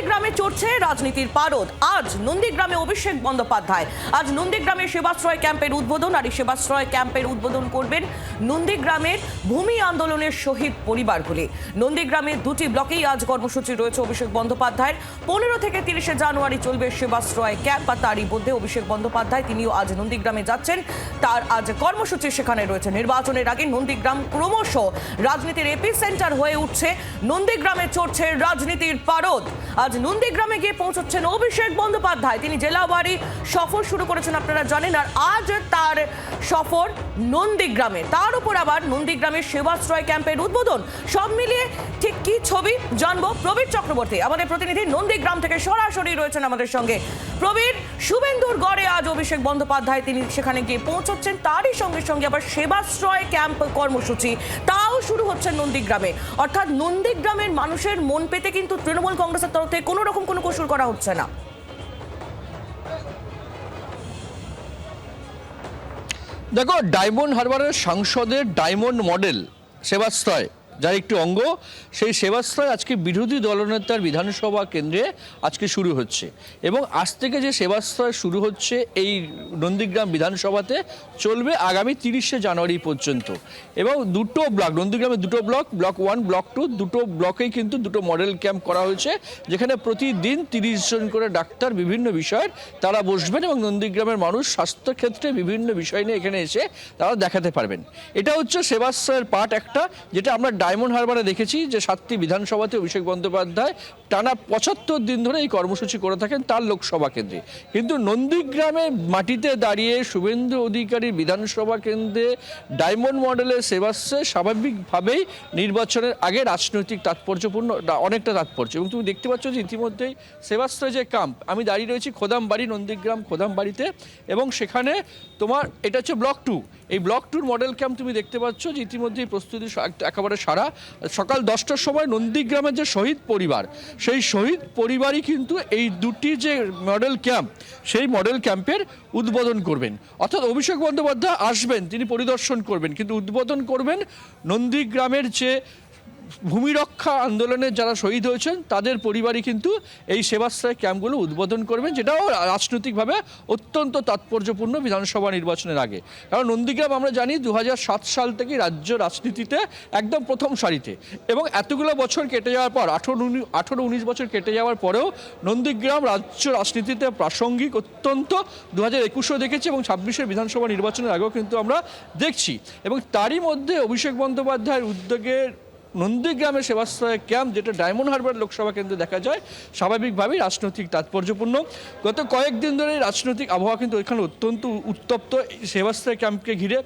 নন্দীগ্রামে চড়ছে রাজনীতির পারদ। আজ নন্দীগ্রামে অভিষেক বন্দ্যোপাধ্যায় আজ নন্দীগ্রামে সেবাশ্রয় ক্যাম্পের উদ্বোধন। আর এই সেবাশ্রয় ক্যাম্পের উদ্বোধন করবেন নন্দীগ্রামের ভূমি আন্দোলনের শহীদ পরিবারগুলি। নন্দীগ্রামে দুটি ব্লকেই আজ কর্মসূচি রয়েছে অভিষেক বন্দ্যোপাধ্যায়ের। 15 থেকে 30 জানুয়ারি চলবে সেবাশ্রয় ক্যাম্প। আর তারই মধ্যে অভিষেক বন্দ্যোপাধ্যায় তিনিও আজ নন্দীগ্রামে যাচ্ছেন। তার আজ কর্মসূচি সেখানে রয়েছে। নির্বাচনের আগে নন্দীগ্রাম ক্রমশ রাজনীতির এপিসেন্টার হয়ে উঠছে। নন্দীগ্রামে চড়ছে রাজনীতির পারদ। আজ নন্দীগ্রামে গিয়ে পৌঁছচ্ছেন অভিষেক বন্দ্যোপাধ্যায়। তিনি জেলাবাড়ি সফর শুরু করেছেন, আপনারা জানেন। আর আজ তার সফর নন্দীগ্রামে, তার উপর আবার নন্দীগ্রামের সেবাশ্রয় ক্যাম্পের উদ্বোধন। সব মিলিয়ে ঠিক কি ছবি জানবো প্রবীর চক্রবর্তী, আমাদের প্রতিনিধি নন্দীগ্রাম থেকে সরাসরি রয়েছেন আমাদের সঙ্গে। প্রবীর, শুভেন্দুর গড়ে আজ অভিষেক বন্দ্যোপাধ্যায় তিনি সেখানে গিয়ে পৌঁছচ্ছেন। তারই সঙ্গে সঙ্গে আবার সেবাশ্রয় ক্যাম্প কর্মসূচি তাও শুরু হচ্ছে নন্দীগ্রামে। অর্থাৎ নন্দীগ্রামের মানুষের মন পেতে কিন্তু তৃণমূল কংগ্রেসের তরফ থেকে কোনো রকম কোনো কৌশল করা হচ্ছে না। দেখো, ডায়মন্ড হারবারের সাংসদের ডায়মন্ড মডেল সেবাশ্রয় যার একটি অঙ্গ, সেই সেবাশ্রয় আজকে বিরোধী দলনেতার বিধানসভা কেন্দ্রে আজকে শুরু হচ্ছে। এবং আজ থেকে যে সেবাশ্রয় শুরু হচ্ছে এই নন্দীগ্রাম বিধানসভাতে চলবে আগামী 30 জানুয়ারি পর্যন্ত। এবং দুটো ব্লক, নন্দীগ্রামে দুটো ব্লক, ব্লক 1 ব্লক 2, দুটো ব্লকেই কিন্তু দুটো মডেল ক্যাম্প করা হয়েছে, যেখানে প্রতিদিন 30 জন করে ডাক্তার বিভিন্ন বিষয়ের তারা বসবেন এবং নন্দীগ্রামের মানুষ স্বাস্থ্যক্ষেত্রে বিভিন্ন বিষয় নিয়ে এখানে এসে তারা দেখাতে পারবেন। এটা হচ্ছে সেবাশ্রয়ের পার্ট একটা, যেটা আমরা ডায়মন্ড হারবারে দেখেছি যে 7টি বিধানসভাতে অভিষেক বন্দ্যোপাধ্যায় টানা 75 দিন ধরে এই কর্মসূচি করে থাকেন তার লোকসভা কেন্দ্রে। কিন্তু নন্দীগ্রামে মাটিতে দাঁড়িয়ে শুভেন্দু অধিকারীর বিধানসভা কেন্দ্রে ডায়মন্ড মডেলের সেবাশ্রয় স্বাভাবিকভাবেই নির্বাচনের আগে রাজনৈতিক তাৎপর্যপূর্ণ অনেকটা তাৎপর্য। এবং তুমি দেখতে পাচ্ছ যে ইতিমধ্যেই সেবাশ্রয় যে ক্যাম্প, আমি দাঁড়িয়ে রয়েছি খোদামবাড়ি, নন্দীগ্রাম খোদামবাড়িতে, এবং সেখানে তোমার এটা হচ্ছে ব্লক 2। এই ব্লক 2 মডেল ক্যাম্প তুমি দেখতে পাচ্ছ যে ইতিমধ্যেই প্রস্তুতি একেবারে সারা। সকাল 10টার সময় নন্দীগ্রামের যে শহীদ পরিবার, সেই শহীদ পরিবারই কিন্তু এই দুটি যে মডেল ক্যাম্প, সেই মডেল ক্যাম্পের উদ্বোধন করবেন। অর্থাৎ অভিষেক বন্দ্যোপাধ্যায় আসবেন, তিনি পরিদর্শন করবেন, কিন্তু উদ্বোধন করবেন নন্দীগ্রামের যে ভূমি রক্ষা আন্দোলনের যারা শহীদ হয়েছেন তাদের পরিবারই কিন্তু এই সেবাশ্রয় ক্যাম্পগুলো উদ্বোধন করবেন, যেটাও রাজনৈতিকভাবে অত্যন্ত তাৎপর্যপূর্ণ বিধানসভা নির্বাচনের আগে। কারণ নন্দীগ্রাম আমরা জানি 2007 সাল থেকে রাজ্য রাজনীতিতে একদম প্রথম সারিতে, এবং এতগুলো বছর কেটে যাওয়ার পর 18-19 বছর কেটে যাওয়ার পরেও নন্দীগ্রাম রাজ্য রাজনীতিতে প্রাসঙ্গিক অত্যন্ত। 2021-এও দেখেছি এবং 26-এর বিধানসভা নির্বাচনের আগেও কিন্তু আমরা দেখছি। এবং তারই মধ্যে অভিষেক বন্দ্যোপাধ্যায়ের উদ্যোগে নন্দীগ্রামের সেবাশ্রয় ক্যাম্প, যেটা ডায়মন্ড হারবার লোকসভা কেন্দ্রে দেখা যায়, স্বাভাবিকভাবেই রাজনৈতিক তাৎপর্যপূর্ণ। গত কয়েকদিন ধরে রাজনৈতিক আবহাওয়া কিন্তু ওইখানে অত্যন্ত উত্তপ্ত। সেবাশ্রয় ক্যাম্পকে ঘিরে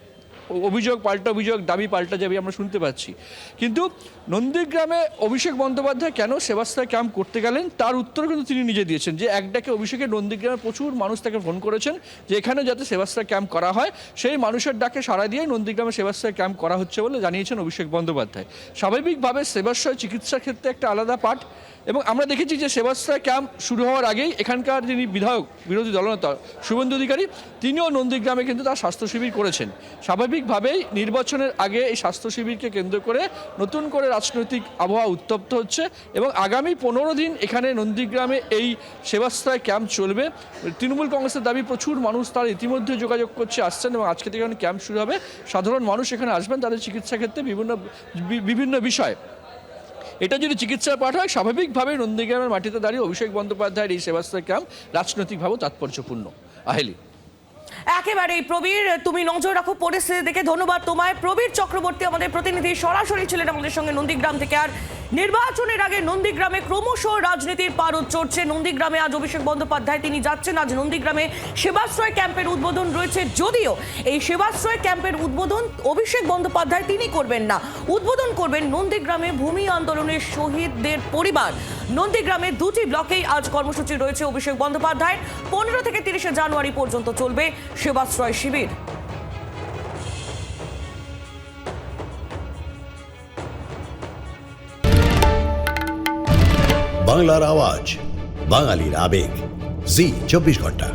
অভিযোগ পাল্টা অভিযোগ, দাবি পাল্টা যাবি আমরা শুনতে পাচ্ছি। কিন্তু নন্দীগ্রামে অভিষেক বন্দ্যোপাধ্যায় কেন সেবাশ্রয় ক্যাম্প করতে গেলেন তার উত্তর কিন্তু তিনি নিজে দিয়েছেন। যে এক ডাকে অভিষেকের নন্দীগ্রামে প্রচুর মানুষ তাকে ফোন করেছেন যে এখানে যাতে সেবাশ্রয় ক্যাম্প করা হয়, সেই মানুষের ডাকে সাড়া দিয়ে নন্দীগ্রামে সেবাশ্রয় ক্যাম্প করা হচ্ছে বলে জানিয়েছেন অভিষেক বন্দ্যোপাধ্যায়। স্বাভাবিকভাবে সেবাশ্রয় চিকিৎসার ক্ষেত্রে একটা আলাদা পাঠ। এবং আমরা দেখেছি যে সেবাশ্রয় ক্যাম্প শুরু হওয়ার আগেই এখানকার যিনি বিধায়ক, বিরোধী দলনেতা শুভেন্দু অধিকারী, তিনিও নন্দীগ্রামে কিন্তু তার স্বাস্থ্য শিবির করেছেন। স্বাভাবিকভাবেই নির্বাচনের আগে এই স্বাস্থ্য শিবিরকে কেন্দ্র করে নতুন করে রাজনৈতিক আবহাওয়া উত্তপ্ত হচ্ছে। এবং আগামী 15 দিন এখানে নন্দীগ্রামে এই সেবাশ্রয় ক্যাম্প চলবে। তৃণমূল কংগ্রেসের দাবি প্রচুর মানুষ তারা ইতিমধ্যে যোগাযোগ করছে, আসছেন, এবং আজকে থেকে এখানে ক্যাম্প শুরু হবে। সাধারণ মানুষ এখানে আসবেন তাদের চিকিৎসা ক্ষেত্রে বিভিন্ন বিষয়। এটা যদি চিকিৎসার পাঠ হয়, স্বাভাবিকভাবেই নন্দীগ্রামের মাটিতে দাঁড়িয়ে অভিষেক বন্দ্যোপাধ্যায়ের এই সেবাশ্রয় ক্যাম্প রাজনৈতিকভাবেও তাৎপর্যপূর্ণ। আহেলি, একেবারেই প্রবীর, তুমি নজর রাখো পরিস্থিতি দেখে। ধন্যবাদ তোমায়। প্রবীর চক্রবর্তী আমাদের প্রতিনিধি সরাসরি ছিলেন আমাদের সঙ্গে নন্দীগ্রাম থেকে। আর নির্বাচনের আগে নন্দীগ্রামে ক্রমশ রাজনীতির পারদ চড়ছে। নন্দীগ্রামে আজ অভিষেক বন্দ্যোপাধ্যায় তিনি যাচ্ছেন। আজ নন্দীগ্রামে সেবাশ্রয় ক্যাম্পের উদ্বোধন রয়েছে, যদিও এই সেবাশ্রয় ক্যাম্পের উদ্বোধন অভিষেক বন্দ্যোপাধ্যায় তিনি করবেন না। উদ্বোধন করবেন নন্দীগ্রামে ভূমি আন্দোলনের শহীদদের পরিবার। নন্দীগ্রামে দুটি ব্লকেই আজ কর্মসূচি রয়েছে অভিষেক বন্দ্যোপাধ্যায়ের। 15 থেকে 30 জানুয়ারি পর্যন্ত চলবে সেবাশ্রয় শিবির। বাংলার আওয়াজ, বাঙালির আবেগ, জি 24 ঘন্টা।